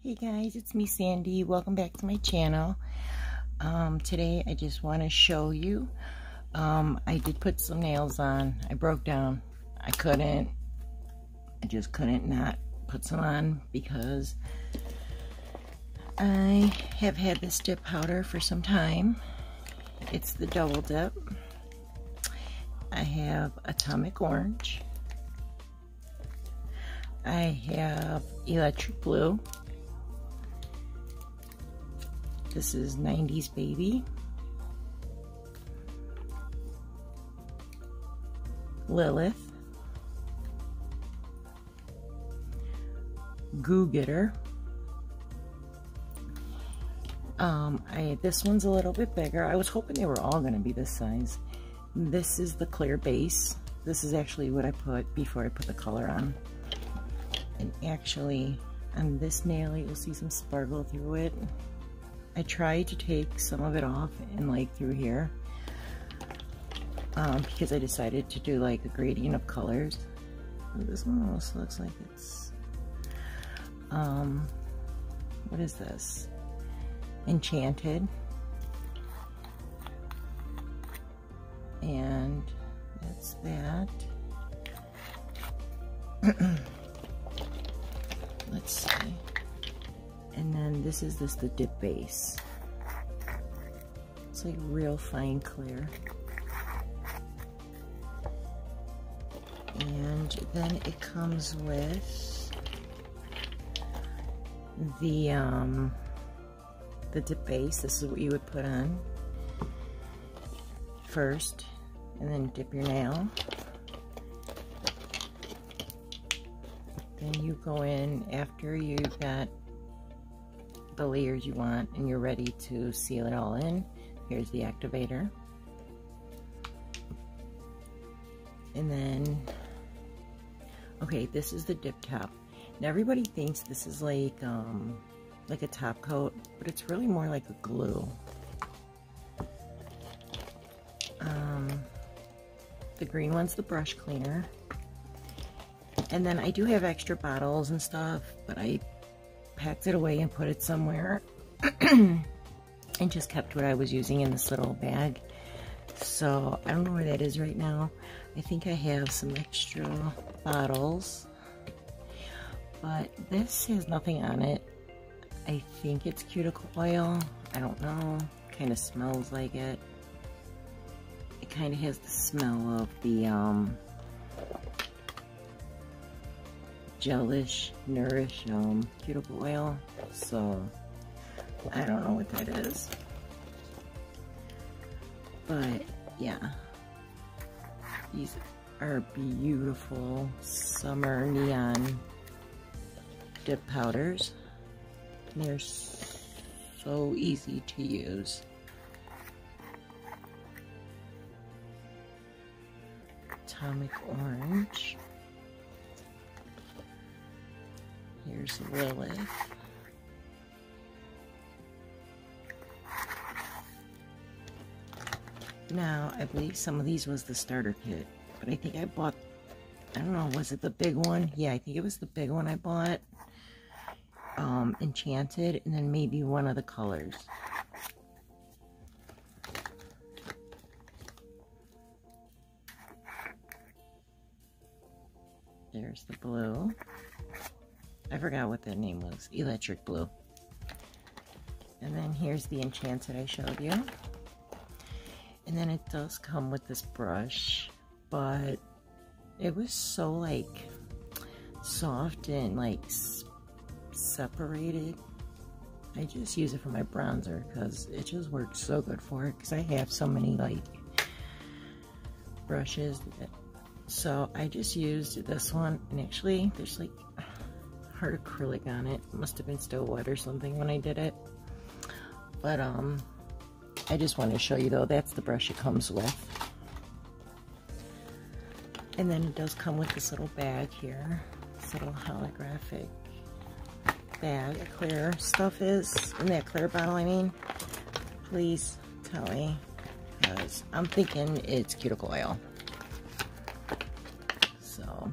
Hey guys, it's me Sandy. Welcome back to my channel. Today I just want to show you, I did put some nails on. I broke down. I just couldn't not put some on because I have had this dip powder for some time. It's the double dip. I have Atomic Orange. I have Electric Blue. This is 90s Baby. Lilith. Goo Getter. This one's a little bit bigger. I was hoping they were all going to be this size. This is the clear base. This is actually what I put before I put the color on. And actually, on this nail, you'll see some sparkle through it. I tried to take some of it off and like through here because I decided to do like a gradient of colors. This one almost looks like it's what is this? Enchanted. And that's that. Let's see. And then this is the dip base. It's like real fine clear. And then it comes with the dip base. This is what you would put on first, and then dip your nail. Then you go in after you've got the layers you want and you're ready to seal it all in. Here's the activator. And then, okay, this is the dip top. Now everybody thinks this is like a top coat, but it's really more like a glue. The green one's the brush cleaner. And then I do have extra bottles and stuff, but I packed it away and put it somewhere and just kept what I was using in this little bag. So I don't know where that is right now. I think I have some extra bottles, but this has nothing on it. I think it's cuticle oil. I don't know. Kind of smells like it. It kind of has the smell of the Gelish, Nourish cuticle oil, so I don't know what that is, but yeah, these are beautiful summer neon dip powders. They're so easy to use. Atomic Orange. Here's Lilith. Now, I believe some of these was the starter kit, but I think I bought, I don't know, was it the big one? Yeah, I think it was the big one I bought. Enchanted, and then maybe one of the colors. There's the blue. I forgot what that name was. Electric Blue. And then here's the Enchanted I showed you. And then it does come with this brush, but it was so like soft and like separated. I just use it for my bronzer because it just works so good for it, because I have so many like brushes. So I just used this one, and actually there's like hard acrylic on it. Must have been still wet or something when I did it. But I just wanted to show you though, that's the brush it comes with. And then it does come with this little bag here. This little holographic bag. Clear stuff is in that clear bottle, I mean. Please tell me, because I'm thinking it's cuticle oil. So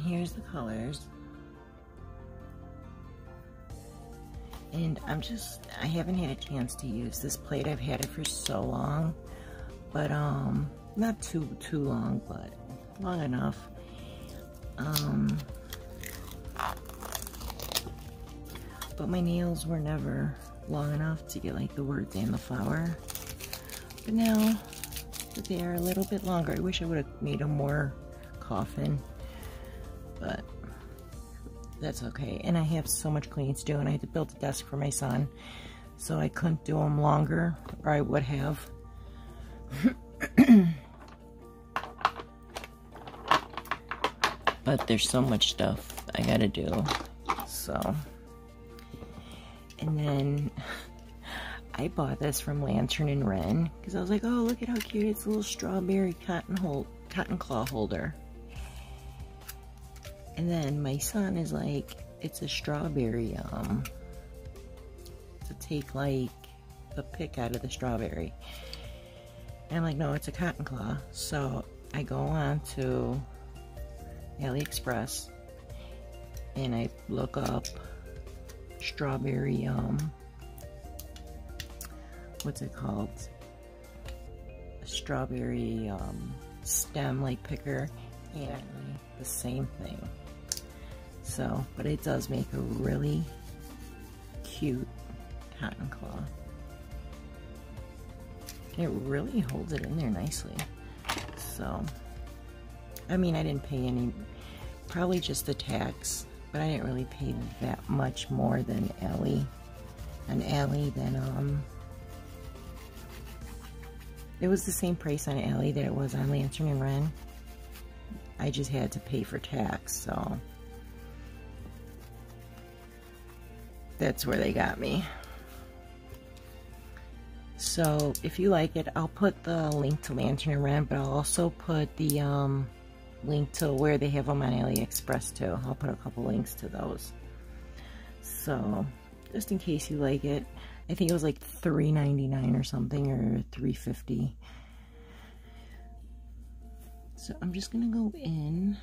here's the colors. And I haven't had a chance to use this plate. I've had it for so long, but not too long, but long enough. But my nails were never long enough to get like the words and the flower. But now that they are a little bit longer, I wish I would have made them more coffin, but that's okay. And I have so much cleaning to do, and I had to build a desk for my son, so I couldn't do them longer, or I would have. But there's so much stuff I gotta do, so. And then I bought this from Lantern and Wren because I was like, oh, look at how cute, it's a little strawberry cotton claw holder. And then my son is like, it's a strawberry, to take like the pick out of the strawberry. And I'm like, no, it's a cotton claw. So I go on to Aliexpress and I look up strawberry, what's it called? A strawberry stem like picker, and the same thing. So, but it does make a really cute cotton claw. It really holds it in there nicely. So, I mean, I didn't pay any, probably just the tax, but I didn't really pay that much more than it was the same price on Ali that it was on Lantern and Wren. I just had to pay for tax, so that's where they got me. So if you like it, I'll put the link to Lantern and Wren, but I'll also put the link to where they have them on Aliexpress too. I'll put a couple links to those. So just in case you like it. I think it was like $3.99 or something, or $3.50. So I'm just gonna go in.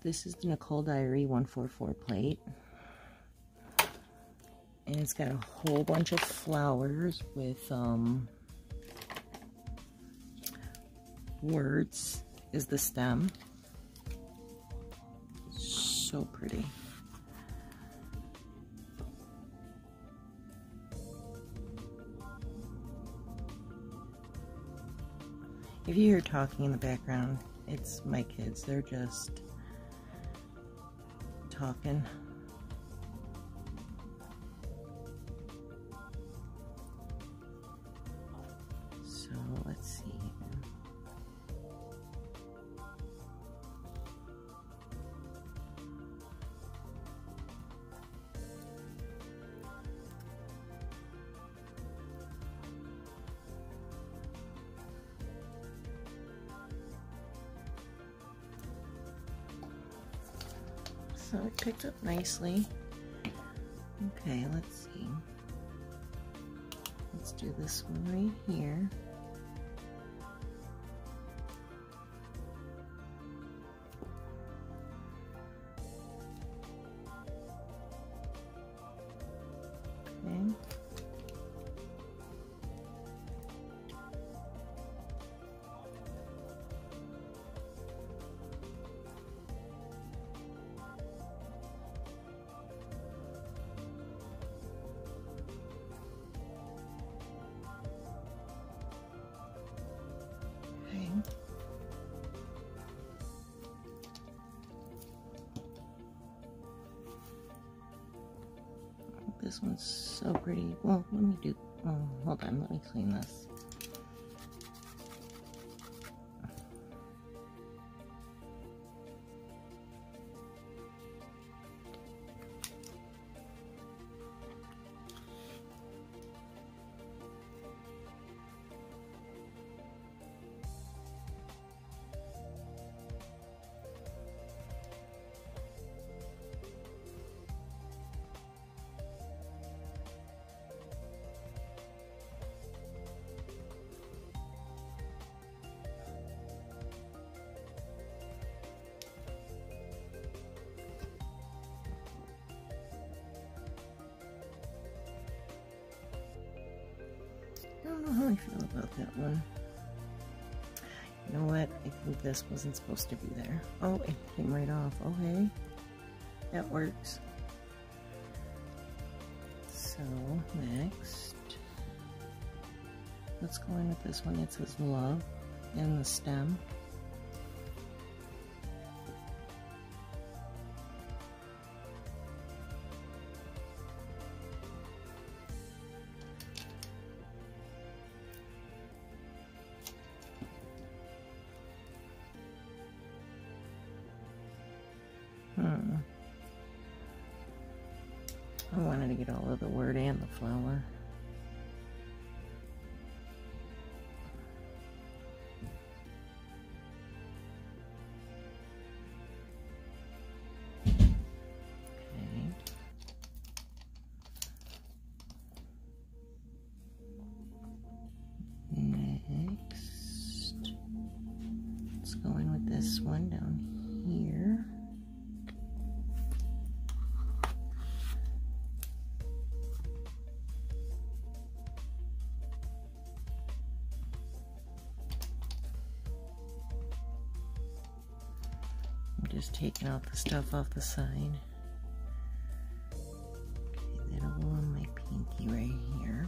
This is the Nicole Diary-144 plate. And it's got a whole bunch of flowers with words is the stem. So pretty. If you hear talking in the background, it's my kids. They're just talking. So let's see. So it picked up nicely. Okay, let's see. Let's do this one right here. Okay. This one's so pretty. Well, let me do, oh, hold on, let me clean this. I don't know how I feel about that one. You know what? I think this wasn't supposed to be there. Oh, it came right off. Okay. That works. So, next. Let's go in with this one. It says love in the stem. I wanted to get all of the word and the flower. This one down here. I'm just taking out the stuff off the side. Okay, that'll go on my pinky right here.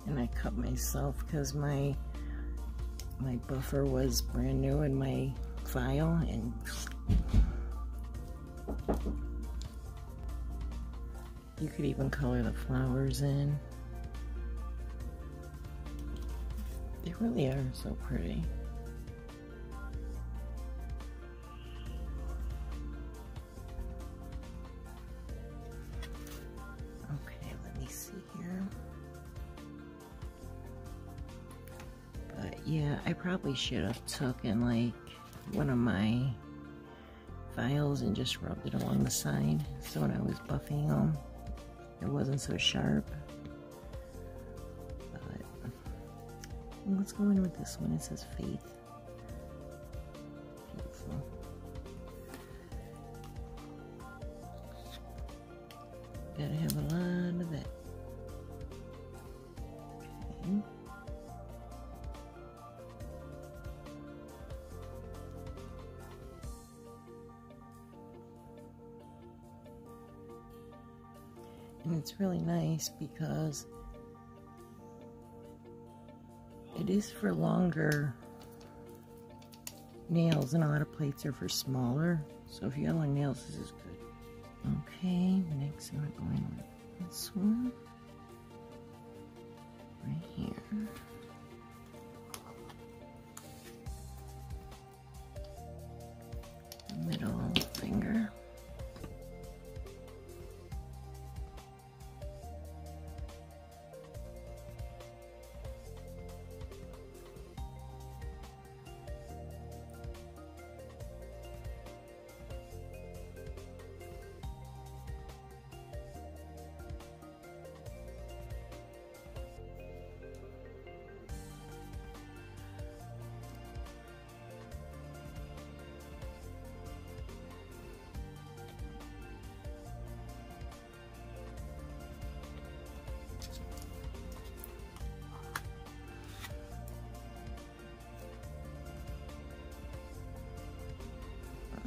And I cut myself because my buffer was brand new in my file, and you could even color the flowers in. They really are so pretty. Okay, let me see here. Yeah, I probably should have taken like one of my files and just rubbed it along the side, so when I was buffing them, it wasn't so sharp. But let's go in with this one. It says Faith. Beautiful. Gotta have a lot of that. Okay. And it's really nice because it is for longer nails, and a lot of plates are for smaller. So if you got long nails, this is good. Okay, next I'm going with this one right here. The middle finger.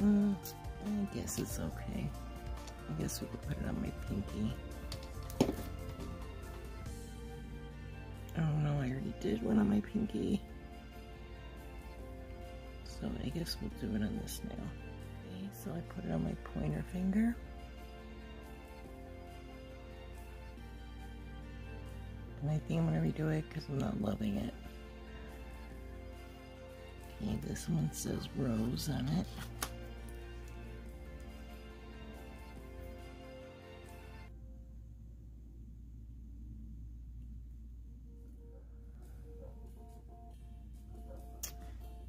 I guess it's okay. I guess we could put it on my pinky. Oh no, I already did one on my pinky. So I guess we'll do it on this nail. Okay, so I put it on my pointer finger. And I think I'm going to redo it because I'm not loving it. Okay, this one says Rose on it.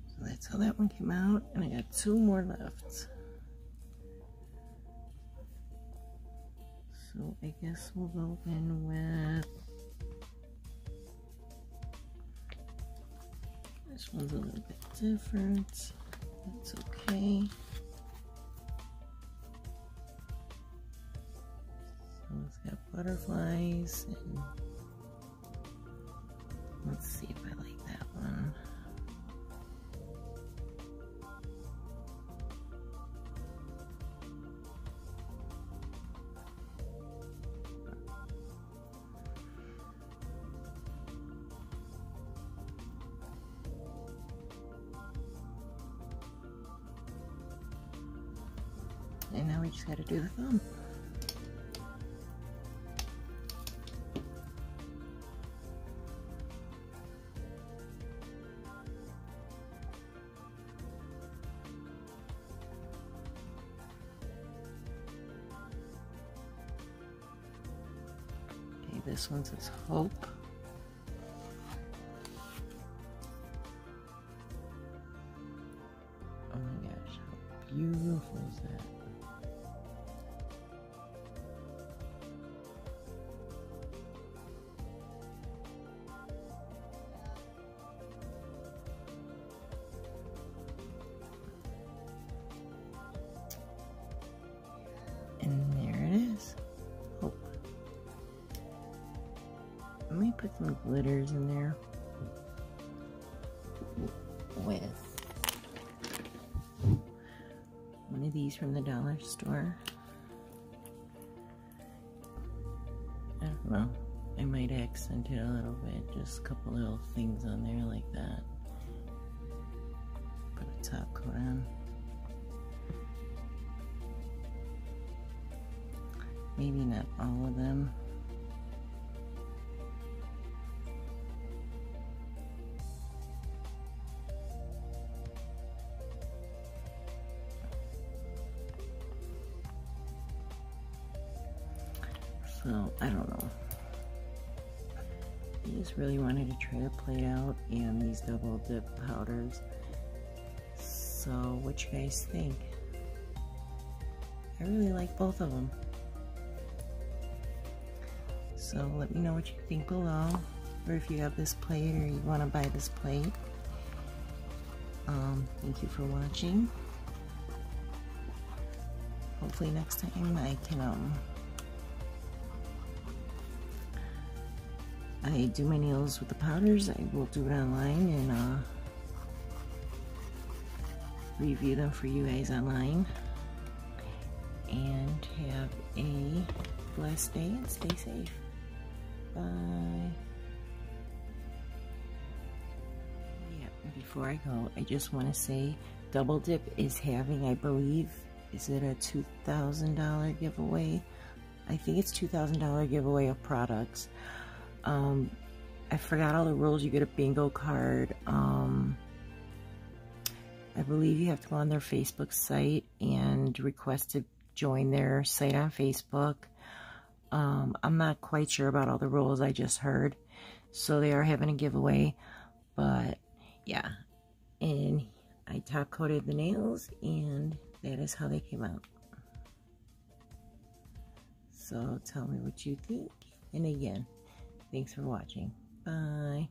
So that's how that one came out, and I got 2 more left. So I guess we'll go in with This one's a little bit different. That's okay. So it's got butterflies, and let's see if I like that one. And now we just got to do the thumb. Okay, this one says Hope. Oh my gosh, how beautiful is that? And there it is. Hope. I might put some glitters in there with one of these from the dollar store. I don't know. I might accent it a little bit. Just a couple little things on there like that. Put a top coat on. Maybe not all of them. So, I don't know. I just really wanted to try to play out and these double dip powders. So, what you guys think? I really like both of them. So let me know what you think below, or if you have this plate or you want to buy this plate. Thank you for watching. Hopefully next time I can I do my nails with the powders. I will do it online and review them for you guys online. And have a blessed day and stay safe. Bye. Yeah, before I go, I just want to say Double Dip is having, I believe, is it a $2,000 giveaway? I think it's $2,000 giveaway of products. I forgot all the rules. You get a bingo card. I believe you have to go on their Facebook site and request to join their site on Facebook. I'm not quite sure about all the rules, I just heard. So they are having a giveaway, but yeah. And I top coated the nails and that is how they came out. So tell me what you think. And again, thanks for watching. Bye.